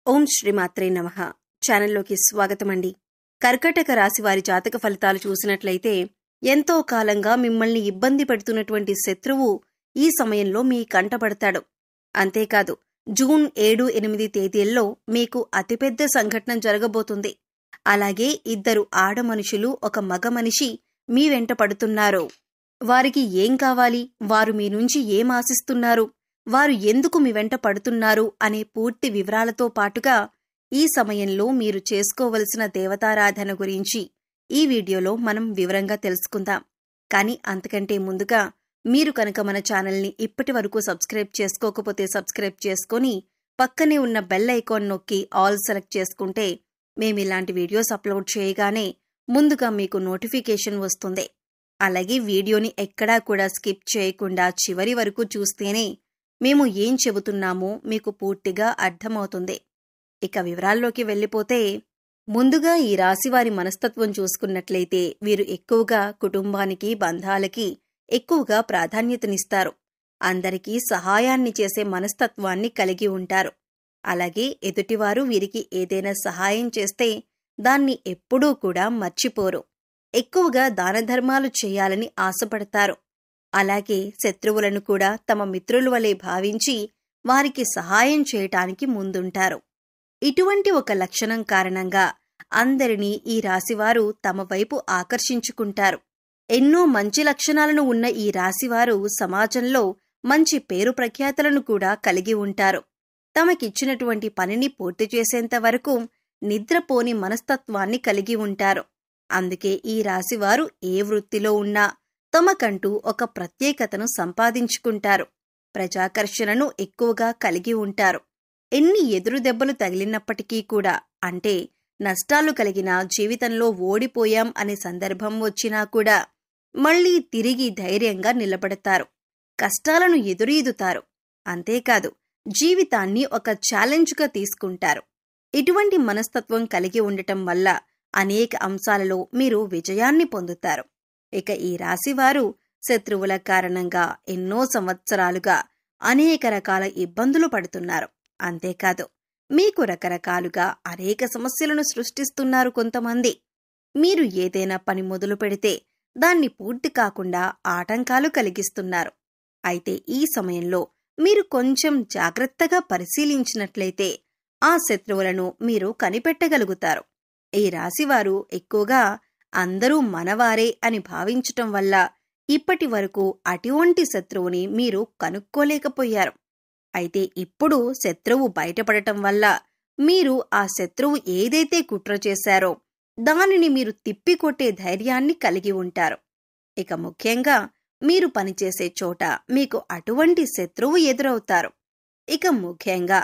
ఓం శ్రీమాత్రే నమః. ఛానల్లోకి స్వాగతమండి. కర్కటక రాశి వారి జాతక ఫలితాలు చూసినట్లయితే ఎంతో కాలంగా మిమ్మల్ని ఇబ్బంది పెడుతున్నటువంటి శత్రువు ఈ సమయంలో మీ కంటపడతాడు. అంతేకాదు జూన్ 7, 8 తేదీల్లో మీకు అతిపెద్ద సంఘటన జరగబోతుంది. అలాగే ఇద్దరు ఆడ మనుషులు, ఒక మగ మనిషి మీ వెంట పడుతున్నారు. వారికి ఏం కావాలి, వారు మీ నుంచి ఏం ఆశిస్తున్నారు, వారు ఎందుకు మీ వెంట పడుతున్నారు అనే పూర్తి వివరాలతో పాటుగా ఈ సమయంలో మీరు చేసుకోవలసిన దేవతారాధన గురించి ఈ వీడియోలో మనం వివరంగా తెలుసుకుందాం. కానీ అంతకంటే ముందుగా మీరు కనుక మన ఛానల్ని ఇప్పటి వరకు సబ్స్క్రైబ్ చేసుకోకపోతే సబ్స్క్రైబ్ చేసుకొని పక్కనే ఉన్న బెల్ ఐకాన్ నొక్కి ఆల్ సెలెక్ట్ చేసుకుంటే మేమిలాంటి వీడియోస్ అప్లోడ్ చేయగానే ముందుగా మీకు నోటిఫికేషన్ వస్తుంది. అలాగే వీడియోని ఎక్కడా కూడా స్కిప్ చేయకుండా చివరి వరకు చూస్తేనే మేము ఏం చెబుతున్నామో మీకు పూర్తిగా అర్థమవుతుంది. ఇక వివరాల్లోకి వెళ్ళిపోతే ముందుగా ఈ రాశివారి మనస్తత్వం చూసుకున్నట్లయితే వీరు ఎక్కువగా కుటుంబానికి, బంధాలకి ఎక్కువగా ప్రాధాన్యతనిస్తారు. అందరికీ సహాయాన్ని చేసే మనస్తత్వాన్ని కలిగి ఉంటారు. అలాగే ఎదుటివారు వీరికి ఏదైనా సహాయం చేస్తే దాన్ని ఎప్పుడూ కూడా మర్చిపోరు. ఎక్కువగా దానధర్మాలు చేయాలని ఆశపడతారు. అలాగే శత్రువులను కూడా తమ మిత్రుల వలె భావించి వారికి సహాయం చేయటానికి ముందుంటారు. ఇటువంటి ఒక లక్షణం కారణంగా అందరినీ ఈ రాశివారు తమ వైపు ఆకర్షించుకుంటారు. ఎన్నో మంచి లక్షణాలను ఉన్న ఈ రాశివారు సమాజంలో మంచి పేరు ప్రఖ్యాతులను కూడా కలిగి ఉంటారు. తమకిచ్చినటువంటి పనిని పూర్తి చేసేంత వరకు నిద్రపోని మనస్తత్వాన్ని కలిగి ఉంటారు. అందుకే ఈ రాశివారు ఏ వృత్తిలో ఉన్నా తమకంటూ ఒక ప్రత్యేకతను సంపాదించుకుంటారు. ప్రజాకర్షణను ఎక్కువగా కలిగి ఉంటారు. ఎన్ని ఎదురు దెబ్బలు తగిలినప్పటికీ కూడా, అంటే నష్టాలు కలిగినా, జీవితంలో ఓడిపోయాం అనే సందర్భం వచ్చినా కూడా మళ్లీ తిరిగి ధైర్యంగా నిలబడతారు. కష్టాలను ఎదురీదుతారు. అంతేకాదు జీవితాన్ని ఒక ఛాలెంజ్గా తీసుకుంటారు. ఇటువంటి మనస్తత్వం కలిగి ఉండటం వల్ల అనేక అంశాలలో మీరు విజయాన్ని పొందుతారు. ఇక ఈ రాశివారు శత్రువుల కారణంగా ఎన్నో సంవత్సరాలుగా అనేక రకాల ఇబ్బందులు పడుతున్నారు. అంతేకాదు మీకు రకరకాలుగా అనేక సమస్యలను సృష్టిస్తున్నారు కొంతమంది. మీరు ఏదైనా పని మొదలు పెడితే దాన్ని పూర్తి కాకుండా ఆటంకాలు కలిగిస్తున్నారు. అయితే ఈ సమయంలో మీరు కొంచెం జాగ్రత్తగా పరిశీలించినట్లయితే ఆ శత్రువులను మీరు కనిపెట్టగలుగుతారు. ఈ రాశివారు ఎక్కువగా అందరూ మనవారే అని భావించటం వల్ల ఇప్పటి వరకు అటువంటి శత్రువుని మీరు కనుక్కోలేకపోయారు. అయితే ఇప్పుడు శత్రువు బయటపడటం వల్ల మీరు ఆ శత్రువు ఏదైతే కుట్ర చేశారో దానిని మీరు తిప్పికొట్టే ధైర్యాన్ని కలిగి ఉంటారు. ఇక ముఖ్యంగా మీరు పనిచేసే చోట మీకు అటువంటి శత్రువు ఎదురవుతారు. ఇక ముఖ్యంగా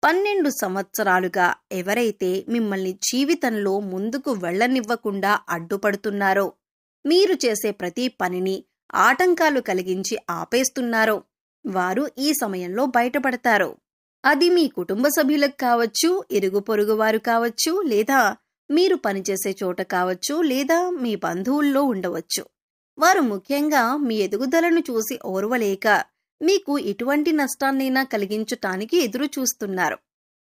12 సంవత్సరాలుగా ఎవరైతే మిమ్మల్ని జీవితంలో ముందుకు వెళ్లనివ్వకుండా అడ్డుపడుతున్నారో, మీరు చేసే ప్రతి పనిని ఆటంకాలు కలిగించి ఆపేస్తున్నారో వారు ఈ సమయంలో బయటపడతారు. అది మీ కుటుంబ సభ్యులకు కావచ్చు, ఇరుగు పొరుగు వారు కావచ్చు, లేదా మీరు పనిచేసే చోట కావచ్చు, లేదా మీ బంధువుల్లో ఉండవచ్చు. వారు ముఖ్యంగా మీ ఎదుగుదలను చూసి ఓర్వలేక మీకు ఇటువంటి నష్టాన్నైనా కలిగించటానికి ఎదురు చూస్తున్నారు.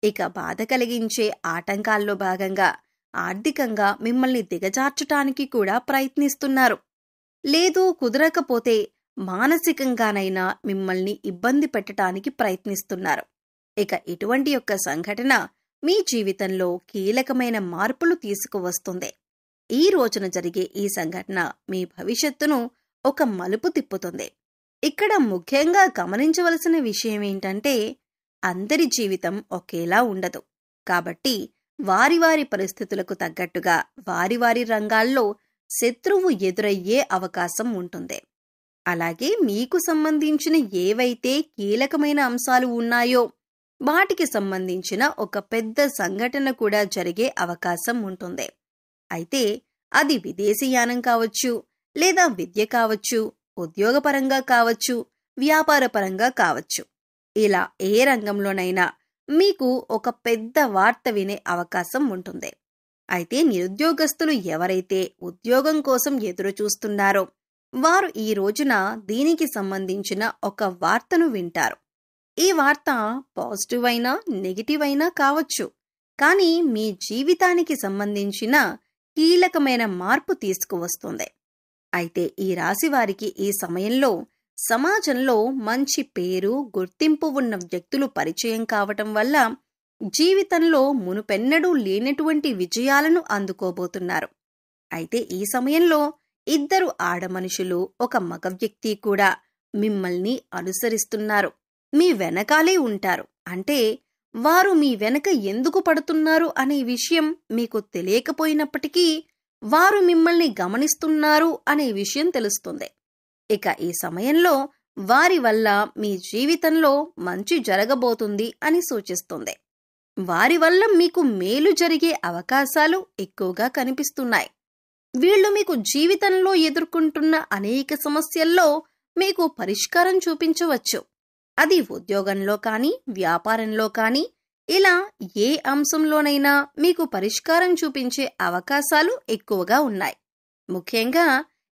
ఇక బాధ కలిగించే ఆటంకాల్లో భాగంగా ఆర్థికంగా మిమ్మల్ని దిగజార్చటానికి కూడా ప్రయత్నిస్తున్నారు. లేదు కుదరకపోతే మానసికంగానైనా మిమ్మల్ని ఇబ్బంది పెట్టడానికి ప్రయత్నిస్తున్నారు. ఇక ఇటువంటి యొక్క సంఘటన మీ జీవితంలో కీలకమైన మార్పులు తీసుకువస్తుంది. ఈ రోజున జరిగే ఈ సంఘటన మీ భవిష్యత్తును ఒక మలుపు తిప్పుతుంది. ఇక్కడ ముఖ్యంగా గమనించవలసిన విషయం ఏంటంటే అందరి జీవితం ఒకేలా ఉండదు. కాబట్టి వారి వారి పరిస్థితులకు తగ్గట్టుగా వారి వారి రంగాల్లో శత్రువు ఎదురయ్యే అవకాశం ఉంటుంది. అలాగే మీకు సంబంధించిన ఏవైతే కీలకమైన అంశాలు ఉన్నాయో వాటికి సంబంధించిన ఒక పెద్ద సంఘటన కూడా జరిగే అవకాశం ఉంటుంది. అయితే అది విదేశీయానం కావచ్చు, లేదా విద్య కావచ్చు, ఉద్యోగపరంగా కావచ్చు, వ్యాపారపరంగా కావచ్చు. ఇలా ఏ రంగంలోనైనా మీకు ఒక పెద్ద వార్త వినే అవకాశం ఉంటుంది. అయితే నిరుద్యోగస్తులు ఎవరైతే ఉద్యోగం కోసం ఎదురు చూస్తున్నారో వారు ఈ రోజున దీనికి సంబంధించిన ఒక వార్తను వింటారు. ఈ వార్త పాజిటివ్ అయినా నెగిటివ్ అయినా కావచ్చు, కానీ మీ జీవితానికి సంబంధించిన కీలకమైన మార్పు తీసుకువస్తుంది. అయితే ఈ రాశి వారికి ఈ సమయంలో సమాజంలో మంచి పేరు, గుర్తింపు ఉన్న వ్యక్తులు పరిచయం కావటం వల్ల జీవితంలో మునుపెన్నడూ లేనటువంటి విజయాలను అందుకోబోతున్నారు. అయితే ఈ సమయంలో ఇద్దరు ఆడమనుషులు, ఒక మగ వ్యక్తి కూడా మిమ్మల్ని అనుసరిస్తున్నారు, మీ వెనకాలే ఉంటారు. అంటే వారు మీ వెనక ఎందుకు పడుతున్నారు అనే విషయం మీకు తెలియకపోయినప్పటికీ వారు మిమ్మల్ని గమనిస్తున్నారు అనే విషయం తెలుస్తుంది. ఇక ఈ సమయంలో వారి వల్ల మీ జీవితంలో మంచి జరగబోతుంది అని సూచిస్తుంది. వారి వల్ల మీకు మేలు జరిగే అవకాశాలు ఎక్కువగా కనిపిస్తున్నాయి. వీళ్ళు మీకు జీవితంలో ఎదుర్కొంటున్న అనేక సమస్యల్లో మీకు పరిష్కారం చూపించవచ్చు. అది ఉద్యోగంలో కానీ, వ్యాపారంలో కానీ, ఇలా ఏ అంశంలోనైనా మీకు పరిష్కారం చూపించే అవకాశాలు ఎక్కువగా ఉన్నాయి. ముఖ్యంగా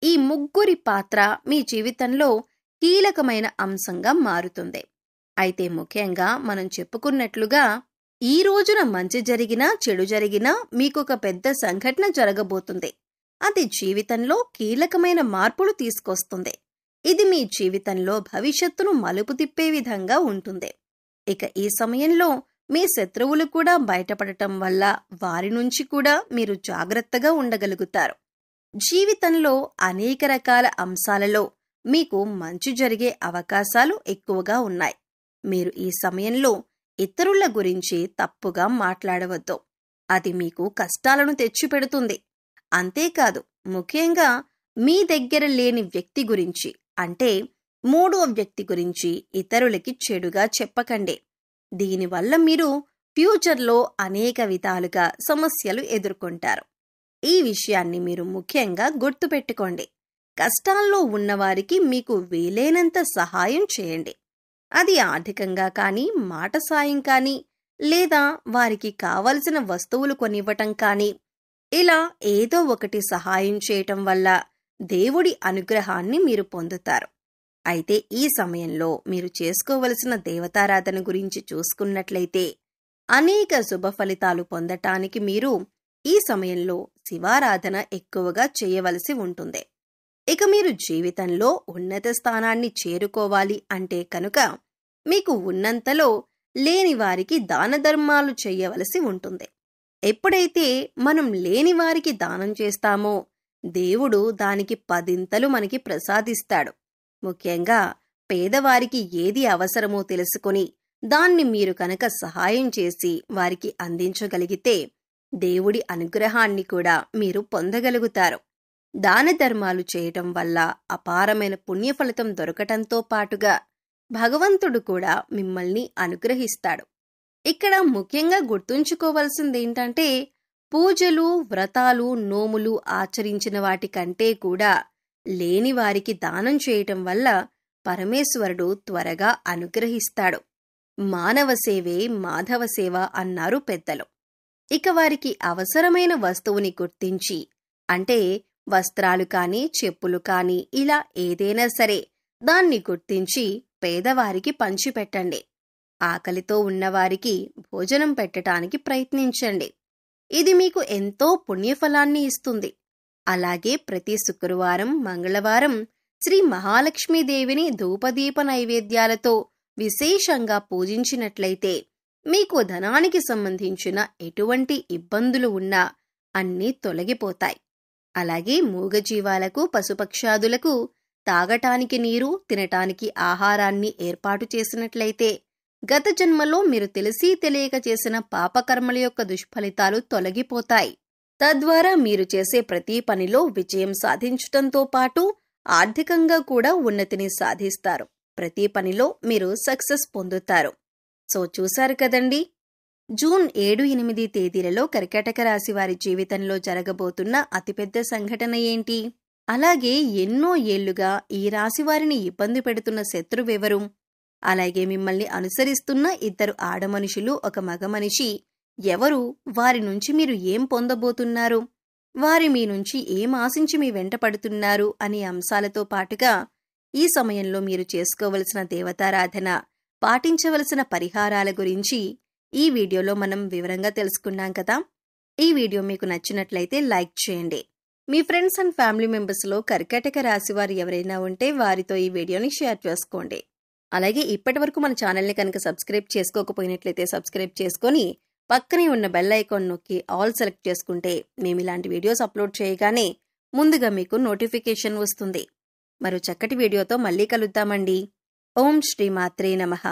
ఈ ముగ్గురి పాత్ర మీ జీవితంలో కీలకమైన అంశంగా మారుతుంది. అయితే ముఖ్యంగా మనం చెప్పుకున్నట్లుగా ఈ రోజున మంచి జరిగినా చెడు జరిగినా మీకొక పెద్ద సంఘటన జరగబోతుంది. అది జీవితంలో కీలకమైన మార్పులు తీసుకొస్తుంది. ఇది మీ జీవితంలో భవిష్యత్తును మలుపు తిప్పే విధంగా ఉంటుంది. ఇక ఈ సమయంలో మీ శత్రువులు కూడా బయటపడటం వల్ల వారి నుంచి కూడా మీరు జాగ్రత్తగా ఉండగలుగుతారు. జీవితంలో అనేక రకాల అంశాలలో మీకు మంచి జరిగే అవకాశాలు ఎక్కువగా ఉన్నాయి. మీరు ఈ సమయంలో ఇతరుల గురించి తప్పుగా మాట్లాడవద్దు. అది మీకు కష్టాలను తెచ్చిపెడుతుంది. అంతేకాదు, ముఖ్యంగా మీ దగ్గర లేని వ్యక్తి గురించి, అంటే మూడో వ్యక్తి గురించి ఇతరులకి చెడుగా చెప్పకండి. దీనివల్ల మీరు ఫ్యూచర్లో అనేక విధాలుగా సమస్యలు ఎదుర్కొంటారు. ఈ విషయాన్ని మీరు ముఖ్యంగా గుర్తుపెట్టుకోండి. కష్టాల్లో ఉన్నవారికి మీకు వీలైనంత సహాయం చేయండి. అది ఆర్థికంగా కానీ, మాట సాయం కానీ, లేదా వారికి కావలసిన వస్తువులు కొనివ్వటం కానీ, ఇలా ఏదో ఒకటి సహాయం చేయటం వల్ల దేవుడి అనుగ్రహాన్ని మీరు పొందుతారు. అయితే ఈ సమయంలో మీరు చేసుకోవలసిన దేవతారాధన గురించి చూసుకున్నట్లయితే అనేక శుభ ఫలితాలు పొందటానికి మీరు ఈ సమయంలో శివారాధన ఎక్కువగా చేయవలసి ఉంటుంది. ఇక మీరు జీవితంలో ఉన్నత స్థానాన్ని చేరుకోవాలి అంటే కనుక మీకు ఉన్నంతలో లేని వారికి దాన ధర్మాలు చేయవలసి ఉంటుంది. ఎప్పుడైతే మనం లేని వారికి దానం చేస్తామో దేవుడు దానికి 10 మనకి ప్రసాదిస్తాడు. ముఖ్యంగా పేదవారికి ఏది అవసరమో తెలుసుకొని దాన్ని మీరు కనుక సహాయం చేసి వారికి అందించగలిగితే దేవుడి అనుగ్రహాన్ని కూడా మీరు పొందగలుగుతారు. దాన ధర్మాలు చేయటం వల్ల అపారమైన పుణ్యఫలితం దొరకటంతో పాటుగా భగవంతుడు కూడా మిమ్మల్ని అనుగ్రహిస్తాడు. ఇక్కడ ముఖ్యంగా గుర్తుంచుకోవలసిందేంటంటే పూజలు, వ్రతాలు, నోములు ఆచరించిన వాటికంటే కూడా లేని వారికి దానం చేయటం వల్ల పరమేశ్వరుడు త్వరగా అనుగ్రహిస్తాడు. మానవ సేవే మాధవ సేవ అన్నారు పెద్దలు. ఇక వారికి అవసరమైన వస్తువుని గుర్తించి, అంటే వస్త్రాలు కానీ, చెప్పులు కానీ, ఇలా ఏదైనా సరే దాన్ని గుర్తించి పేదవారికి పంచిపెట్టండి. ఆకలితో ఉన్నవారికి భోజనం పెట్టడానికి ప్రయత్నించండి. ఇది మీకు ఎంతో పుణ్యఫలాన్ని ఇస్తుంది. అలాగే ప్రతి శుక్రవారం, మంగళవారం శ్రీ మహాలక్ష్మీదేవిని ధూపదీప నైవేద్యాలతో విశేషంగా పూజించినట్లయితే మీకు ధనానికి సంబంధించిన ఎటువంటి ఇబ్బందులు ఉన్నా అన్నీ తొలగిపోతాయి. అలాగే మూగజీవాలకు, పశుపక్షాదులకు తాగటానికి నీరు, తినటానికి ఆహారాన్ని ఏర్పాటు చేసినట్లయితే గత జన్మలో మీరు తెలిసి తెలియక చేసిన పాపకర్మల యొక్క దుష్ఫలితాలు తొలగిపోతాయి. తద్వారా మీరు చేసే ప్రతి పనిలో విజయం సాధించటంతో పాటు ఆర్థికంగా కూడా ఉన్నతిని సాధిస్తారు. ప్రతి పనిలో మీరు సక్సెస్ పొందుతారు. సో చూశారు కదండి, జూన్ 7, 8 తేదీలలో కర్కాటక రాశి వారి జీవితంలో జరగబోతున్న అతిపెద్ద సంఘటన ఏంటి? అలాగే ఎన్నో ఏళ్లుగా ఈ రాశి వారిని ఇబ్బంది పెడుతున్న శత్రువెవరు? అలాగే మిమ్మల్ని అనుసరిస్తున్న ఇద్దరు ఆడమనుషులు, ఒక మగ మనిషి ఎవరు? వారి నుంచి మీరు ఏం పొందబోతున్నారు? వారి మీ నుంచి ఏం ఆశించి మీ వెంట పడుతున్నారు అనే అంశాలతో పాటుగా ఈ సమయంలో మీరు చేసుకోవలసిన దేవతారాధన, పాటించవలసిన పరిహారాల గురించి ఈ వీడియోలో మనం వివరంగా తెలుసుకున్నాం కదా. ఈ వీడియో మీకు నచ్చినట్లయితే లైక్ చేయండి. మీ ఫ్రెండ్స్ అండ్ ఫ్యామిలీ మెంబర్స్లో కర్కాటక రాశి వారు ఎవరైనా ఉంటే వారితో ఈ వీడియోని షేర్ చేసుకోండి. అలాగే ఇప్పటివరకు మన ఛానల్ని కనుక సబ్స్క్రైబ్ చేసుకోకపోయినట్లయితే సబ్స్క్రైబ్ చేసుకొని పక్కనే ఉన్న బెల్ ఐకాన్ నొక్కి ఆల్ సెలెక్ట్ చేసుకుంటే మేము ఇలాంటి వీడియోస్ అప్లోడ్ చేయగానే ముందుగా మీకు నోటిఫికేషన్ వస్తుంది. మరో చక్కటి వీడియోతో మళ్ళీ కలుద్దామండి. ఓం శ్రీ మాత్రే నమః.